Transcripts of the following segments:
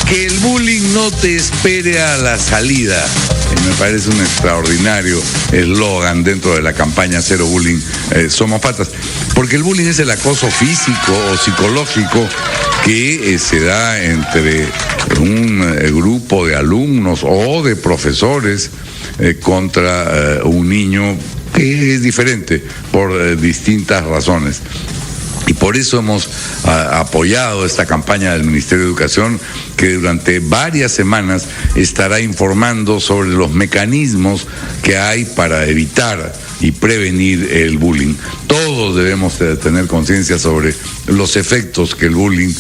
Que el bullying no te espere a la salida. Me parece un extraordinario eslogan dentro de la campaña Cero Bullying, Somos Patas. Porque el bullying es el acoso físico o psicológico que se da entre un grupo de alumnos o de profesores contra un niño que es diferente por distintas razones. Y por eso hemos apoyado esta campaña del Ministerio de Educación, que durante varias semanas estará informando sobre los mecanismos que hay para evitar y prevenir el bullying. Todos debemos tener conciencia sobre los efectos que el bullying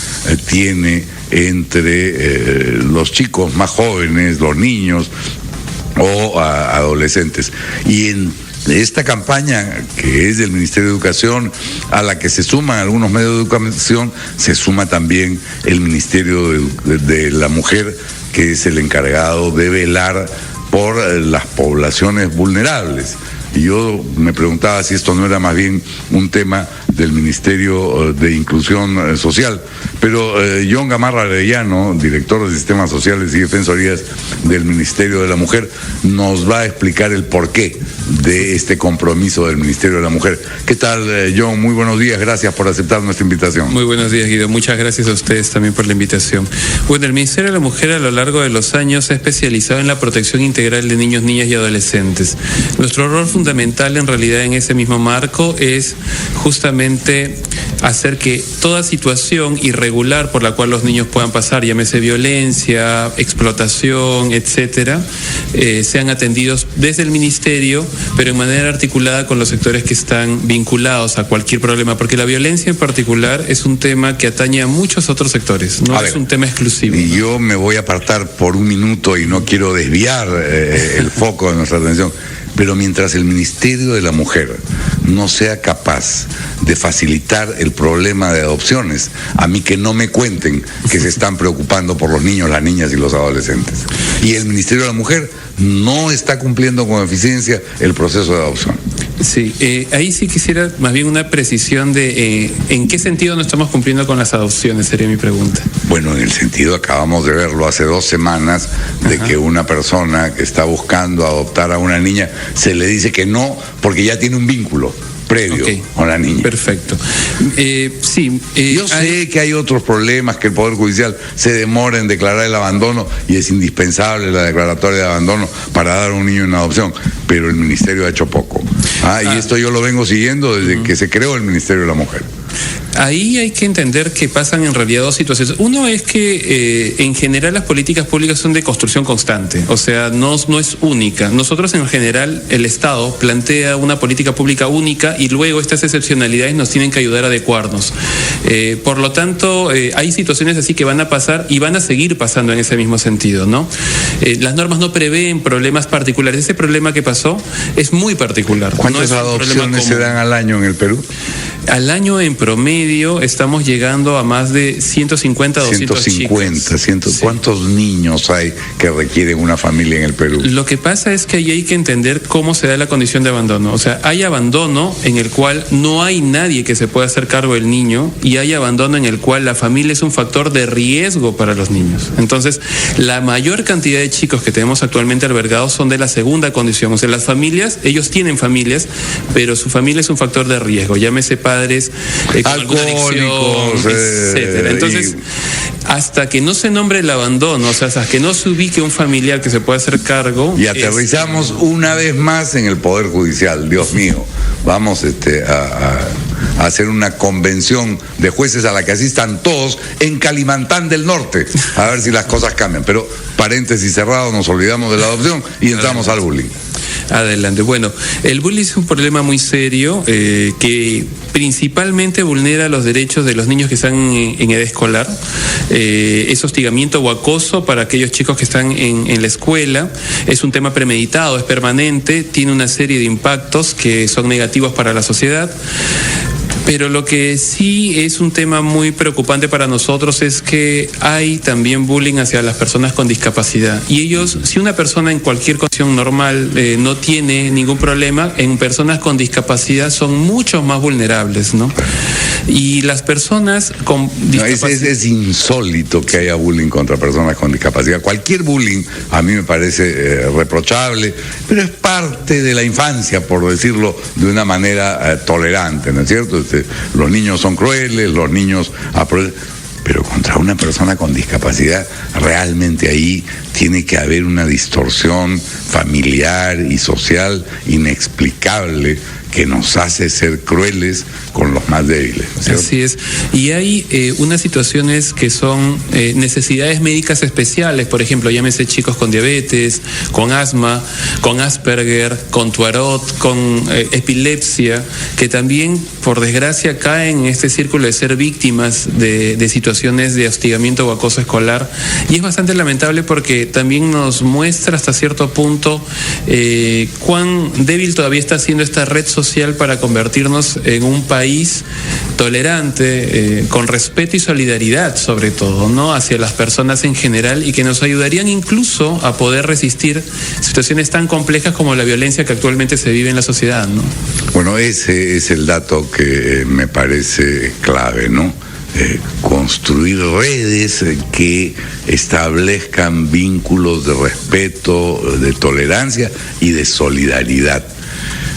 tiene entre los chicos más jóvenes, los niños o adolescentes. Y en esta campaña, que es del Ministerio de Educación, a la que se suman algunos medios de educación, se suma también el Ministerio de la Mujer, que es el encargado de velar por las poblaciones vulnerables. Y yo me preguntaba si esto no era más bien un tema del Ministerio de Inclusión Social. Pero John Gamarra Arellano, director de Sistemas Sociales y Defensorías del Ministerio de la Mujer, nos va a explicar el porqué de este compromiso del Ministerio de la Mujer. ¿Qué tal, John? Muy buenos días, gracias por aceptar nuestra invitación. Muy buenos días, Guido. Muchas gracias a ustedes también por la invitación. Bueno, el Ministerio de la Mujer a lo largo de los años se ha especializado en la protección integral de niños, niñas y adolescentes. Nuestro rol fundamental en realidad en ese mismo marco es justamente hacer que toda situación irregular por la cual los niños puedan pasar, llámese violencia, explotación, etcétera, sean atendidos desde el Ministerio, pero en manera articulada con los sectores que están vinculados a cualquier problema, porque la violencia en particular es un tema que atañe a muchos otros sectores, no es un tema exclusivo. Y yo me voy a apartar por un minuto y no quiero desviar el foco de nuestra atención. Pero mientras el Ministerio de la Mujer no sea capaz de facilitar el problema de adopciones, a mí que no me cuenten que se están preocupando por los niños, las niñas y los adolescentes. Y el Ministerio de la Mujer no está cumpliendo con eficiencia el proceso de adopción. Sí, ahí sí quisiera más bien una precisión de en qué sentido no estamos cumpliendo con las adopciones, sería mi pregunta. Bueno, en el sentido, acabamos de verlo hace 2 semanas, de que una persona que está buscando adoptar a una niña se le dice que no porque ya tiene un vínculo previo con la niña. Perfecto. Yo sé que hay otros problemas, que el Poder Judicial se demora en declarar el abandono y es indispensable la declaratoria de abandono para dar a un niño en adopción, pero el Ministerio ha hecho poco. Y esto yo lo vengo siguiendo desde que se creó el Ministerio de la Mujer. Ahí hay que entender que pasan en realidad 2 situaciones. Uno es que en general las políticas públicas son de construcción constante, o sea, no es única. Nosotros en general, el Estado plantea una política pública única y luego estas excepcionalidades nos tienen que ayudar a adecuarnos. Por lo tanto, hay situaciones así que van a pasar y van a seguir pasando en ese mismo sentido, ¿no? Las normas no prevén problemas particulares. Ese problema que pasó es muy particular. ¿Cuántas adopciones se dan al año en el Perú? Al año en promedio estamos llegando a más de 150, 200 chicos. ¿Cuántos niños hay que requieren una familia en el Perú? Lo que pasa es que ahí hay que entender cómo se da la condición de abandono. O sea, hay abandono en el cual no hay nadie que se pueda hacer cargo del niño y hay abandono en el cual la familia es un factor de riesgo para los niños. Entonces, la mayor cantidad de chicos que tenemos actualmente albergados son de la segunda condición. O sea, las familias, ellos tienen familias, pero su familia es un factor de riesgo. Llámese padres, alcohólicos, etcétera. Entonces, hasta que no se nombre el abandono, o sea, hasta que no se ubique un familiar que se pueda hacer cargo. Y aterrizamos una vez más en el Poder Judicial, Dios mío. Vamos a hacer una convención de jueces a la que asistan todos en Calimantán del Norte, a ver si las cosas cambian. Pero, paréntesis cerrado, nos olvidamos de la adopción y entramos al bullying. Adelante. Bueno, el bullying es un problema muy serio que principalmente vulnera los derechos de los niños que están en edad escolar. Es hostigamiento o acoso para aquellos chicos que están en la escuela. Es un tema premeditado, es permanente, tiene una serie de impactos que son negativos para la sociedad. Pero lo que sí es un tema muy preocupante para nosotros es que hay también bullying hacia las personas con discapacidad. Y ellos, si una persona en cualquier condición normal no tiene ningún problema, en personas con discapacidad son mucho más vulnerables, ¿no? Y las personas con discapacidad... Es insólito que haya bullying contra personas con discapacidad. Cualquier bullying a mí me parece reprochable, pero es parte de la infancia, por decirlo de una manera tolerante, ¿no es cierto? Los niños son crueles, los niños... Pero contra una persona con discapacidad, realmente ahí tiene que haber una distorsión familiar y social inexplicable que nos hace ser crueles con los más débiles, ¿cierto? Así es. Y hay unas situaciones que son necesidades médicas especiales, por ejemplo, llámese chicos con diabetes, con asma, con Asperger, con Tuarot, con epilepsia, que también, por desgracia, caen en este círculo de ser víctimas de situaciones de hostigamiento o acoso escolar. Y es bastante lamentable porque también nos muestra hasta cierto punto cuán débil todavía está siendo esta red social para convertirnos en un país tolerante, con respeto y solidaridad sobre todo, ¿no? Hacia las personas en general, y que nos ayudarían incluso a poder resistir situaciones tan complejas como la violencia que actualmente se vive en la sociedad, ¿no? Bueno, ese es el dato que me parece clave, ¿no? Construir redes que establezcan vínculos de respeto, de tolerancia y de solidaridad.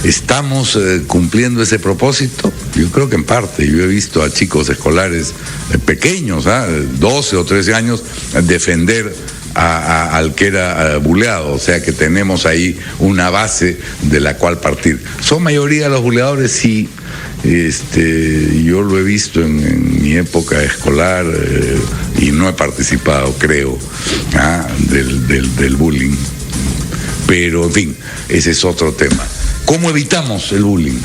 ¿Estamos cumpliendo ese propósito? Yo creo que en parte. Yo he visto a chicos escolares pequeños, 12 o 13 años, defender al que era buleado, o sea que tenemos ahí una base de la cual partir. ¿Son mayoría los buleadores? Sí. Yo lo he visto en mi época escolar y no he participado, creo, del bullying. Pero, en fin, ese es otro tema. ¿Cómo evitamos el bullying?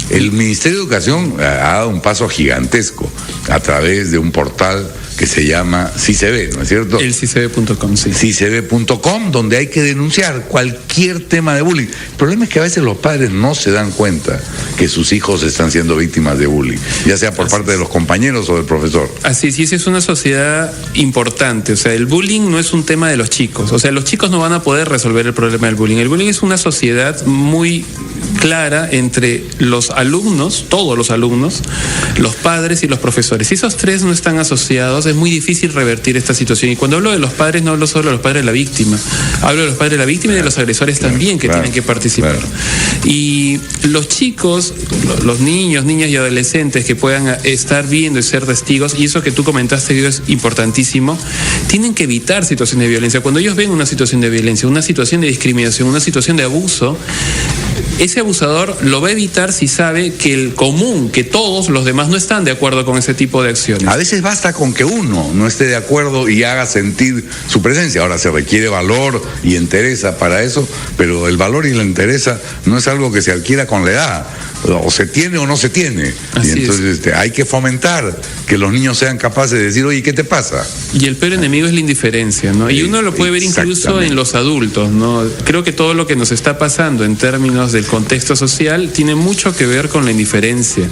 El Ministerio de Educación ha dado un paso gigantesco a través de un portal que se llama SICB, ¿no es cierto? El SICB.com, sí. SICB.com, donde hay que denunciar cualquier tema de bullying. El problema es que a veces los padres no se dan cuenta que sus hijos están siendo víctimas de bullying, ya sea por parte de los compañeros o del profesor. Así es, y esa es una sociedad importante. O sea, el bullying no es un tema de los chicos. O sea, los chicos no van a poder resolver el problema del bullying. El bullying es una sociedad muy clara entre los alumnos, todos los alumnos, los padres y los profesores. Si esos tres no están asociados, es muy difícil revertir esta situación. Y cuando hablo de los padres, no hablo solo de los padres de la víctima, hablo de los padres de la víctima y de los agresores también, que tienen que participar. Y los chicos, los niños, niñas y adolescentes que puedan estar viendo y ser testigos, y eso que tú comentaste, Guido, es importantísimo, tienen que evitar situaciones de violencia. Cuando ellos ven una situación de violencia, una situación de discriminación, una situación de abuso, ese abusador lo va a evitar si sabe que el común, que todos los demás no están de acuerdo con ese tipo de acciones. A veces basta con que uno no esté de acuerdo y haga sentir su presencia. Ahora se requiere valor y entereza para eso, pero el valor y la entereza no es algo que se adquiera con la edad. O se tiene o no se tiene. Así y entonces hay que fomentar que los niños sean capaces de decir, oye, ¿qué te pasa? Y el peor enemigo es la indiferencia, ¿no? Y uno lo puede ver incluso en los adultos, ¿no? Creo que todo lo que nos está pasando en términos del contexto social tiene mucho que ver con la indiferencia.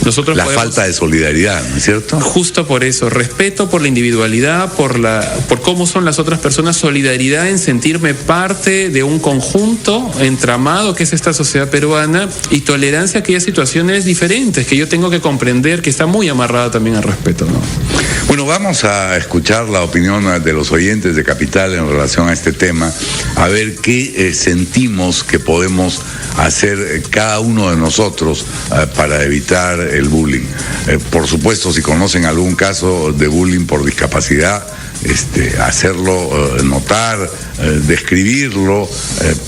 Nosotros la falta de solidaridad, ¿no es cierto? Justo por eso, respeto por la individualidad, por cómo son las otras personas, solidaridad en sentirme parte de un conjunto entramado que es esta sociedad peruana, y tolerancia a aquellas situaciones diferentes que yo tengo que comprender, que está muy amarrada también al respeto, ¿no? Bueno, vamos a escuchar la opinión de los oyentes de Capital en relación a este tema, a ver qué sentimos que podemos hacer cada uno de nosotros para evitar el bullying. Por supuesto, si conocen algún caso de bullying por discapacidad, hacerlo notar, describirlo,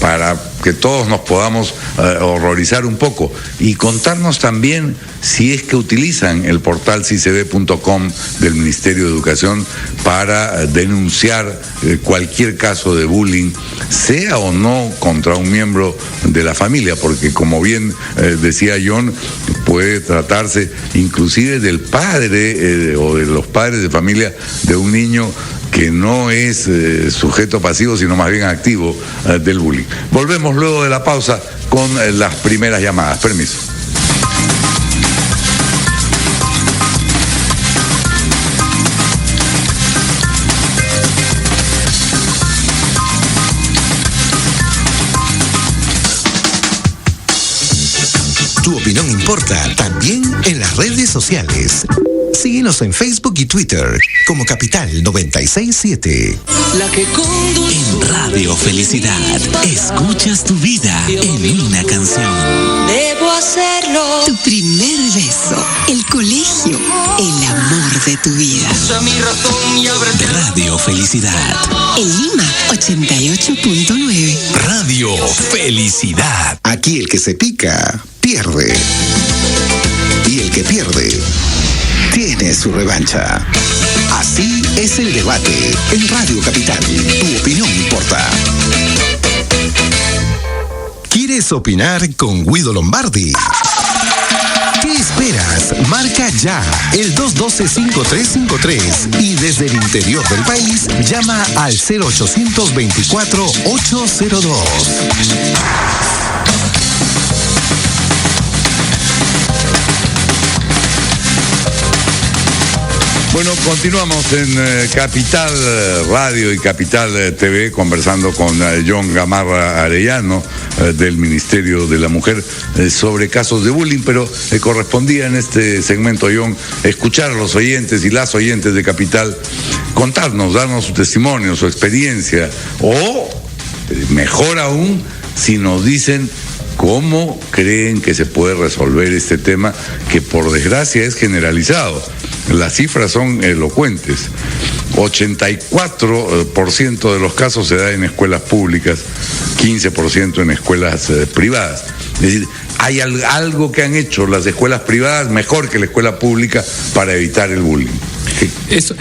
para que todos nos podamos horrorizar un poco, y contarnos también si es que utilizan el portal SICB.com del Ministerio de Educación para denunciar cualquier caso de bullying, sea o no contra un miembro de la familia, porque como bien decía John, puede tratarse inclusive del padre o de los padres de familia de un niño que no es sujeto pasivo, sino más bien activo del bullying. Volvemos luego de la pausa con las primeras llamadas. Permiso. opinión importa también en las redes sociales. Síguenos en Facebook y Twitter como Capital 96.7. En Radio Felicidad, escuchas tu vida en una canción. Debo hacerlo. Tu primer beso, el colegio, el amor de tu vida. Radio Felicidad. En Lima, 88.9. Radio Felicidad. Aquí el que se pica, pierde. Y el que pierde, tiene su revancha. Así es el debate en Radio Capital. Tu opinión importa. ¿Quieres opinar con Guido Lombardi? ¿Qué esperas? Marca ya el 212-5353 y desde el interior del país llama al 0824-802. Bueno, continuamos en Capital Radio y Capital TV conversando con John Gamarra Arellano del Ministerio de la Mujer sobre casos de bullying, pero correspondía en este segmento, John, escuchar a los oyentes y las oyentes de Capital contarnos, darnos su testimonio, su experiencia, o mejor aún, si nos dicen cómo creen que se puede resolver este tema que por desgracia es generalizado. Las cifras son elocuentes. 84% de los casos se da en escuelas públicas, 15% en escuelas privadas. Es decir, hay algo que han hecho las escuelas privadas mejor que la escuela pública para evitar el bullying. Eso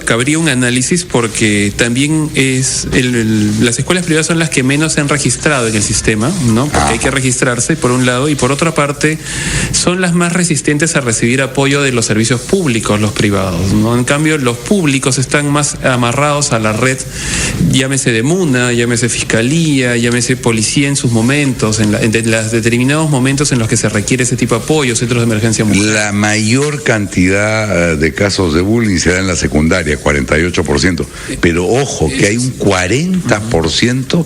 cabría un análisis porque también las escuelas privadas son las que menos se han registrado en el sistema, ¿no? Porque hay que registrarse por un lado y por otra parte son las más resistentes a recibir apoyo de los servicios públicos, los privados, ¿no? En cambio, los públicos están más amarrados a la red, llámese de MUNA, llámese Fiscalía, llámese Policía en sus momentos, en los determinados momentos en los que se requiere ese tipo de apoyo, centros de emergencia mujer. La mayor cantidad de casos de bullying se da en la secundaria, 48%, pero ojo que hay un 40%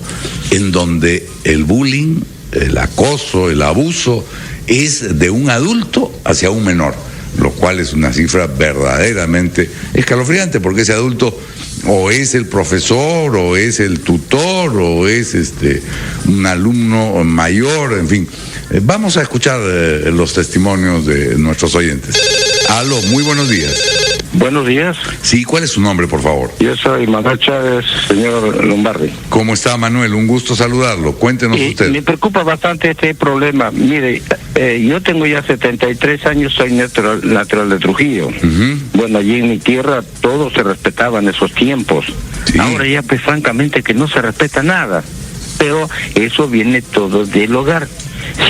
en donde el bullying, el acoso, el abuso es de un adulto hacia un menor, lo cual es una cifra verdaderamente escalofriante porque ese adulto o es el profesor o es el tutor o es un alumno mayor, en fin. Vamos a escuchar los testimonios de nuestros oyentes. Aló, muy buenos días. Buenos días. Sí, ¿cuál es su nombre, por favor? Yo soy Manuel Chávez, señor Lombardi. ¿Cómo está, Manuel? Un gusto sadarlo. Cuéntenos usted. Me preocupa bastante este problema. Mire, yo tengo ya 73 años, soy natural de Trujillo. Bueno, allí en mi tierra todo se respetaba en esos tiempos. Sí. Ahora ya, pues, francamente, que no se respeta nada. Pero eso viene todo del hogar.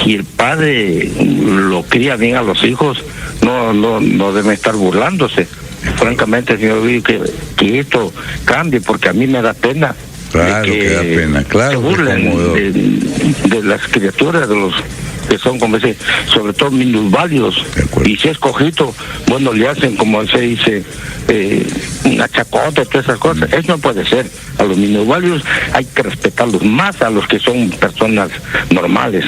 Si el padre lo cría bien a los hijos, no debe estar burlándose. Francamente, señor Luis, que esto cambie, porque a mí me da pena. Claro que da pena, claro. Se burlen de las criaturas, de los que son, como se dice, sobre todo minusválidos. Y si es cojito, bueno, le hacen, como se dice, una chacota, todas esas cosas. Eso no puede ser. A los minusválidos hay que respetarlos más a los que son personas normales.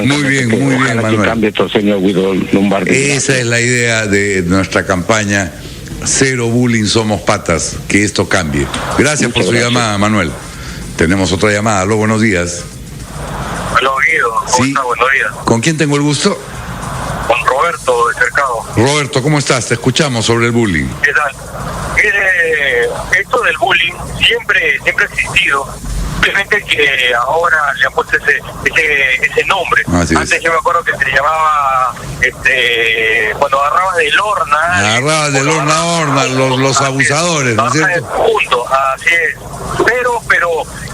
Muy bien, Manuel. Que cambie esto, señor Guido Lombardi. Esa es la idea de nuestra campaña Cero Bullying, Somos Patas, que esto cambie. Gracias por su llamada, Manuel. Tenemos otra llamada. Aló, buenos días. Aló, Guido. ¿Cómo está? Buenos días. ¿Con quién tengo el gusto? Con Roberto, de Cercado. Roberto, ¿cómo estás? Te escuchamos sobre el bullying. ¿Qué tal? Mire, esto del bullying siempre ha existido. Simplemente que ahora le han puesto ese nombre. Antes yo me acuerdo que se llamaba, cuando agarrabas del horno. Agarrabas del horno, los abusadores, ¿no es cierto? Punto, así es. Pero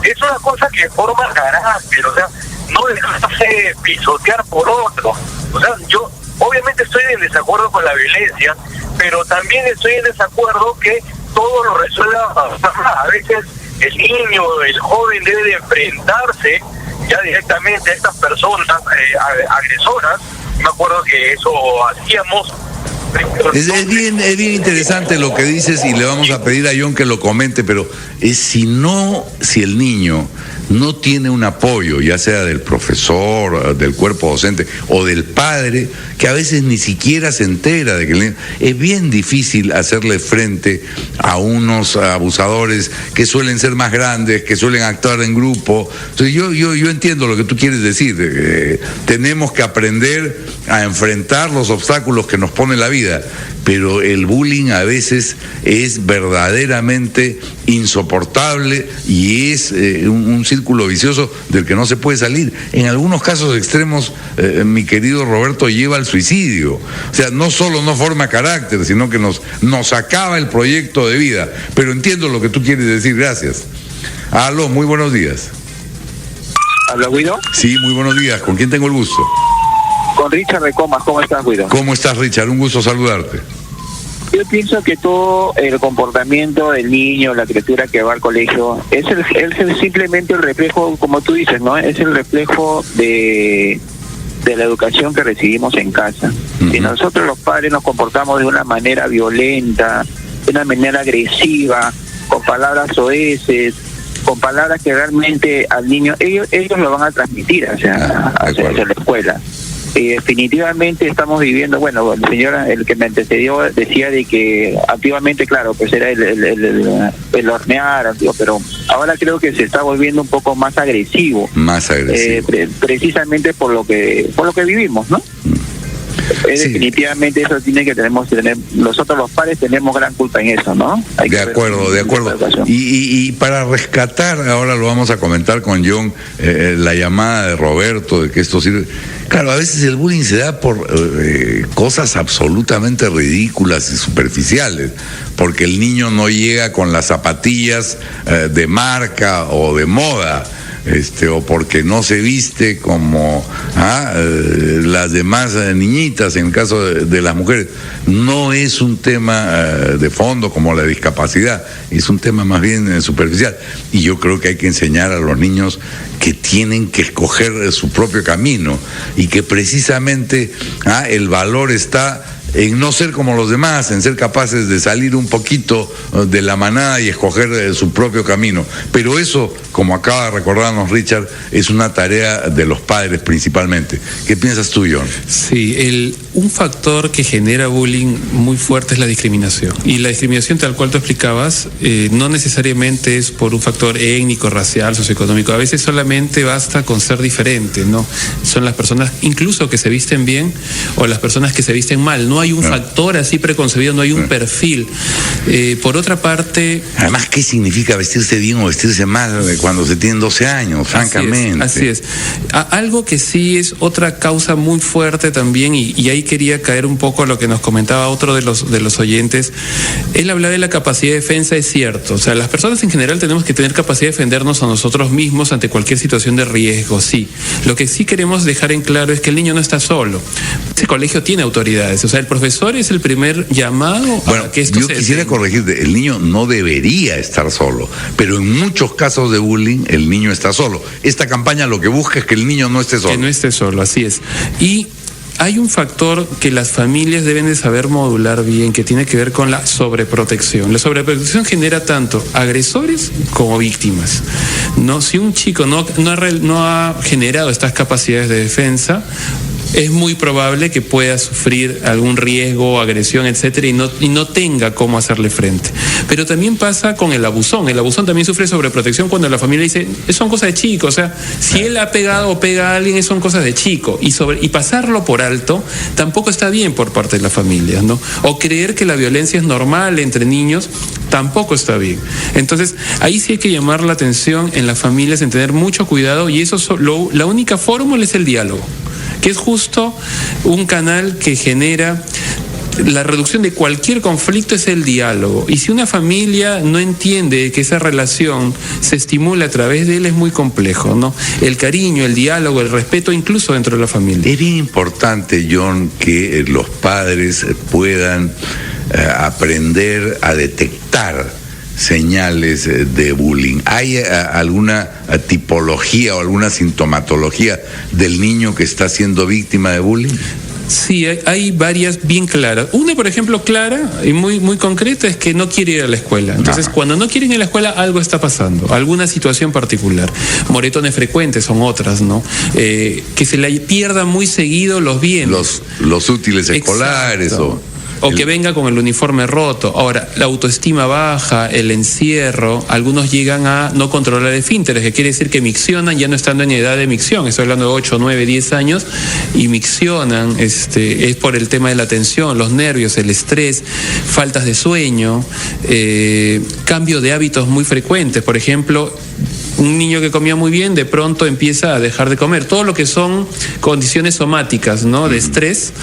es una cosa que forma carácter, o sea, no dejarse pisotear por otro. O sea, yo obviamente estoy en desacuerdo con la violencia, pero también estoy en desacuerdo que todo lo resuelva a veces. El niño, el joven debe de enfrentarse ya directamente a estas personas agresoras. Me acuerdo que eso hacíamos. Es bien interesante lo que dices y le vamos a pedir a John que lo comente, pero si el niño no tiene un apoyo, ya sea del profesor, del cuerpo docente o del padre, que a veces ni siquiera se entera de que el niño, es bien difícil hacerle frente a unos abusadores que suelen ser más grandes, que suelen actuar en grupo. Entonces yo entiendo lo que tú quieres decir, tenemos que aprender a enfrentar los obstáculos que nos pone la vida, pero el bullying a veces es verdaderamente insoportable y es un círculo vicioso del que no se puede salir. En algunos casos extremos, mi querido Roberto, lleva al suicidio. O sea, no solo no forma carácter, sino que nos acaba el proyecto de vida. Pero entiendo lo que tú quieres decir, gracias. Aló, muy buenos días. ¿Habla Guido? Sí, muy buenos días. ¿Con quién tengo el gusto? Con Richard de Comas. ¿Cómo estás, Guido? ¿Cómo estás, Richard? Un gusto saludarte. Yo pienso que todo el comportamiento del niño, la criatura que va al colegio, es simplemente el reflejo, como tú dices, ¿no? Es el reflejo de la educación que recibimos en casa. Uh-huh. Si nosotros los padres nos comportamos de una manera violenta, de una manera agresiva, con palabras soeces, con palabras que realmente al niño, ellos lo van a transmitir hacia la escuela. Definitivamente estamos viviendo, bueno, el señor, el que me antecedió, decía de que antiguamente, claro, pues era el hornear, pero ahora creo que se está volviendo un poco más agresivo. Más agresivo. Precisamente por lo que vivimos, ¿no? Sí. Definitivamente eso tiene que tener, nosotros los padres tenemos gran culpa en eso, ¿no? De acuerdo. Y para rescatar, ahora lo vamos a comentar con John, la llamada de Roberto, de que esto sirve. Claro, a veces el bullying se da por cosas absolutamente ridículas y superficiales, porque el niño no llega con las zapatillas de marca o de moda, o porque no se viste como las demás niñitas, en el caso de las mujeres. No es un tema de fondo como la discapacidad, es un tema más bien superficial. Y yo creo que hay que enseñar a los niños que tienen que escoger su propio camino y que precisamente el valor está en no ser como los demás, en ser capaces de salir un poquito de la manada y escoger su propio camino. Pero eso, como acaba de recordarnos Richard, es una tarea de los padres principalmente. ¿Qué piensas tú, John? Sí, un factor que genera bullying muy fuerte es la discriminación. Y la discriminación, tal cual tú explicabas, no necesariamente es por un factor étnico, racial, socioeconómico. A veces solamente basta con ser diferente, ¿no? Son las personas incluso que se visten bien o las personas que se visten mal. No hay un factor así preconcebido, no hay un perfil. Por otra parte... Además, ¿qué significa vestirse bien o vestirse mal cuando se tienen 12 años, francamente? Así es. Algo que sí es otra causa muy fuerte también, y ahí quería caer un poco a lo que nos comentaba otro de los oyentes. Él hablaba de la capacidad de defensa, es cierto. O sea, las personas en general tenemos que tener capacidad de defendernos a nosotros mismos ante cualquier situación de riesgo, sí. Lo que sí queremos dejar en claro es que el niño no está solo. Ese colegio tiene autoridades, o sea, el profesor es el primer llamado a que esto yo quisiera corregirte, el niño no debería estar solo, pero en muchos casos de bullying el niño está solo. Esta campaña lo que busca es que el niño no esté solo. Que no esté solo, así es. Y hay un factor que las familias deben de saber modular bien, que tiene que ver con la sobreprotección. La sobreprotección genera tanto agresores como víctimas. No, si un chico no ha generado estas capacidades de defensa, es muy probable que pueda sufrir algún riesgo, agresión, etcétera, y no tenga cómo hacerle frente. Pero también pasa con el abusón. El abusón también sufre sobreprotección cuando la familia dice, son cosas de chico. O sea, si él ha pegado o pega a alguien, son cosas de chico. Y pasarlo por alto tampoco está bien por parte de la familia, ¿no? O creer que la violencia es normal entre niños tampoco está bien. Entonces, ahí sí hay que llamar la atención en las familias, en tener mucho cuidado, y eso la única fórmula es el diálogo, que es justo un canal que genera la reducción de cualquier conflicto, es el diálogo. Y si una familia no entiende que esa relación se estimula a través de él, es muy complejo, ¿no? El cariño, el diálogo, el respeto, incluso dentro de la familia. Es bien importante, John, que los padres puedan aprender a detectar señales de bullying. ¿Hay alguna tipología o alguna sintomatología del niño que está siendo víctima de bullying? Sí, hay varias bien claras. Una, por ejemplo, clara y muy concreta es que no quiere ir a la escuela. Entonces, cuando no quieren ir a la escuela, algo está pasando, alguna situación particular. Moretones frecuentes son otras, ¿no? Que se le pierdan muy seguido los bienes. Los útiles escolares o que venga con el uniforme roto. Ahora, la autoestima baja, el encierro, algunos llegan a no controlar esfínteres, que quiere decir que miccionan ya no estando en edad de micción. Estoy hablando de 8, 9, 10 años, y miccionan, es por el tema de la tensión, los nervios, el estrés, faltas de sueño, cambio de hábitos muy frecuentes. Por ejemplo, un niño que comía muy bien, de pronto empieza a dejar de comer. Todo lo que son condiciones somáticas, ¿no? De estrés,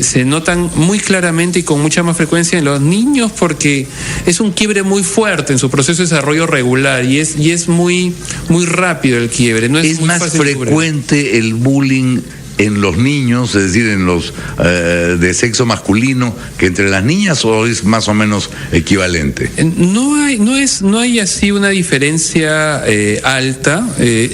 se notan muy claramente y con mucha más frecuencia en los niños, porque es un quiebre muy fuerte en su proceso de desarrollo regular y es muy rápido el quiebre. No es muy más frecuente el bullying en los niños, es decir, en los de sexo masculino, que entre las niñas, o es más o menos equivalente? No hay así una diferencia alta.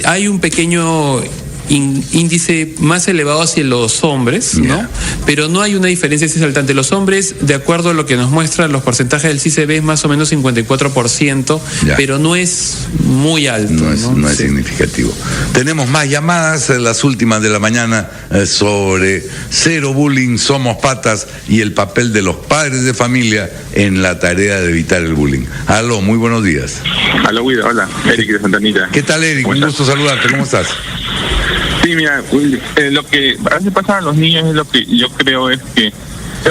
Hay un pequeño índice más elevado hacia los hombres, ¿no? Pero no hay una diferencia así saltante. Los hombres, de acuerdo a lo que nos muestran los porcentajes del CICB, es más o menos 54%, pero no es muy alto. No es significativo. Tenemos más llamadas, las últimas de la mañana, sobre Cero Bullying, Somos Patas y el papel de los padres de familia en la tarea de evitar el bullying. Aló, muy buenos días. Aló, Guido, hola, Eric de Santa Anita. ¿Qué tal, Eric? Un gusto saludarte, ¿cómo estás? Sí, mira, lo que a veces pasa a los niños es lo que yo creo es que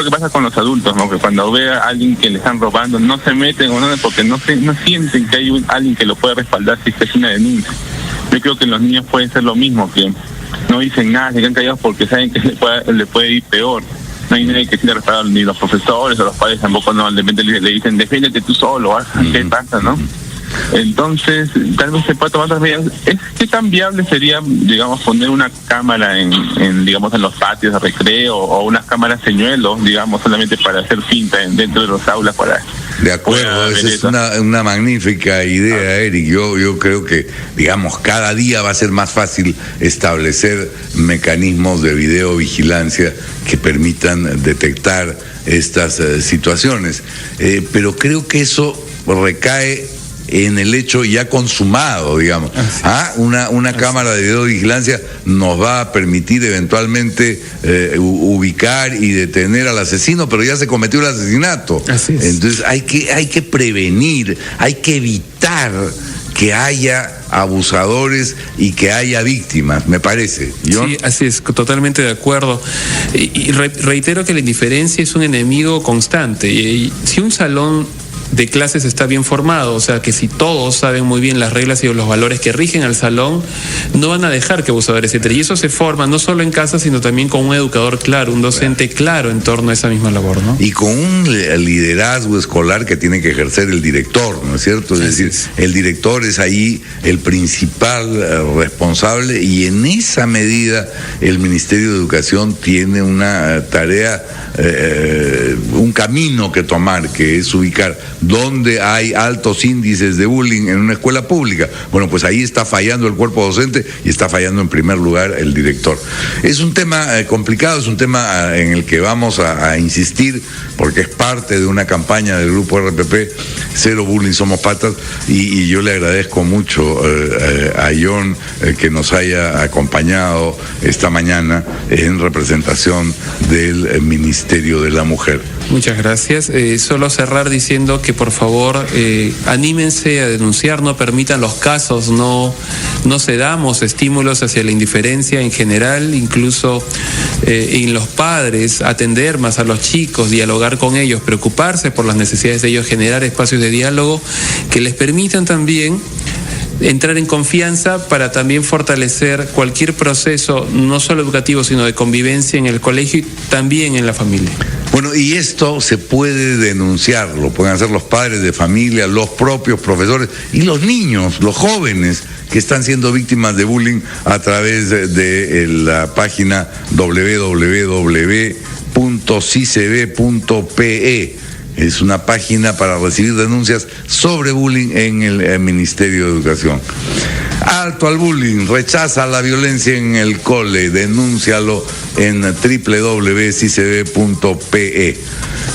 pasa con los adultos, ¿no? Que cuando ve a alguien que le están robando, no se meten o nada porque no sienten que hay alguien que lo puede respaldar si es una denuncia. Yo creo que en los niños puede ser lo mismo, que no dicen nada, se quedan callados porque saben que le puede ir peor. No hay nadie que se le respalde, ni los profesores o los padres tampoco, no, de repente le dicen, defiéndete tú solo, ¿qué pasa, no? Entonces, tal vez se pueda tomar otras medidas. ¿Qué tan viable sería, digamos, poner una cámara en digamos, en los patios de recreo, o unas cámaras señuelos, digamos, solamente para hacer finta dentro de los aulas para... De acuerdo, esa es una magnífica idea, Eric. Yo creo que, digamos, cada día va a ser más fácil establecer mecanismos de videovigilancia que permitan detectar estas situaciones. Pero creo que eso recae en el hecho ya consumado, digamos. Una cámara de videovigilancia nos va a permitir eventualmente ubicar y detener al asesino, pero ya se cometió el asesinato. Así es. Entonces hay que prevenir, hay que evitar que haya abusadores y que haya víctimas, me parece. ¿John? Sí, así es, totalmente de acuerdo. Y reitero que la indiferencia es un enemigo constante. Y si un salón de clases está bien formado, o sea que si todos saben muy bien las reglas y los valores que rigen al salón, no van a dejar que abusadores entren. Y eso se forma no solo en casa, sino también con un educador claro, un docente claro en torno a esa misma labor, ¿no? Y con un liderazgo escolar que tiene que ejercer el director, ¿no es cierto? Es decir, el director es ahí el principal responsable, y en esa medida el Ministerio de Educación tiene una tarea, un camino que tomar, que es ubicar dónde hay altos índices de bullying en una escuela pública. Bueno, pues ahí está fallando el cuerpo docente y está fallando en primer lugar el director. Es un tema complicado, es un tema en el que vamos a insistir, porque es parte de una campaña del grupo RPP, Cero Bullying, Somos Patas, y yo le agradezco mucho a John que nos haya acompañado esta mañana en representación del Ministerio de la Mujer. Muchas gracias. Solo cerrar diciendo que por favor anímense a denunciar, no permitan los casos, no cedamos estímulos hacia la indiferencia en general, incluso en los padres, atender más a los chicos, dialogar con ellos, preocuparse por las necesidades de ellos, generar espacios de diálogo que les permitan también entrar en confianza para también fortalecer cualquier proceso, no solo educativo, sino de convivencia en el colegio y también en la familia. Bueno, y esto se puede denunciar, lo pueden hacer los padres de familia, los propios profesores y los niños, los jóvenes que están siendo víctimas de bullying a través de la página www.cicb.pe. Es una página para recibir denuncias sobre bullying en el Ministerio de Educación. Alto al bullying, rechaza la violencia en el cole, denúncialo en www.sicb.pe.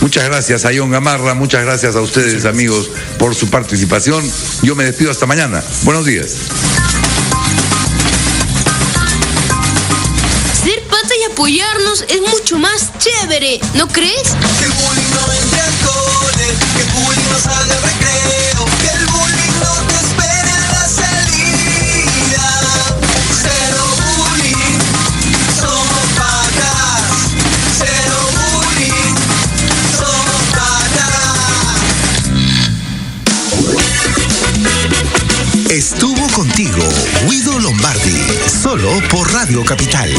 Muchas gracias a John Gamarra, muchas gracias a ustedes, amigos, por su participación. Yo me despido hasta mañana. Buenos días. Ser pata y apoyarnos es mucho más chévere, ¿no crees? Que el bullying no entre al cole, que el bullying no salga al recreo, que el bullying no te espere en la salida. Cero bullying, somos patas. Cero bullying, somos patas. Estuvo contigo Guido Lombardi, solo por Radio Capital.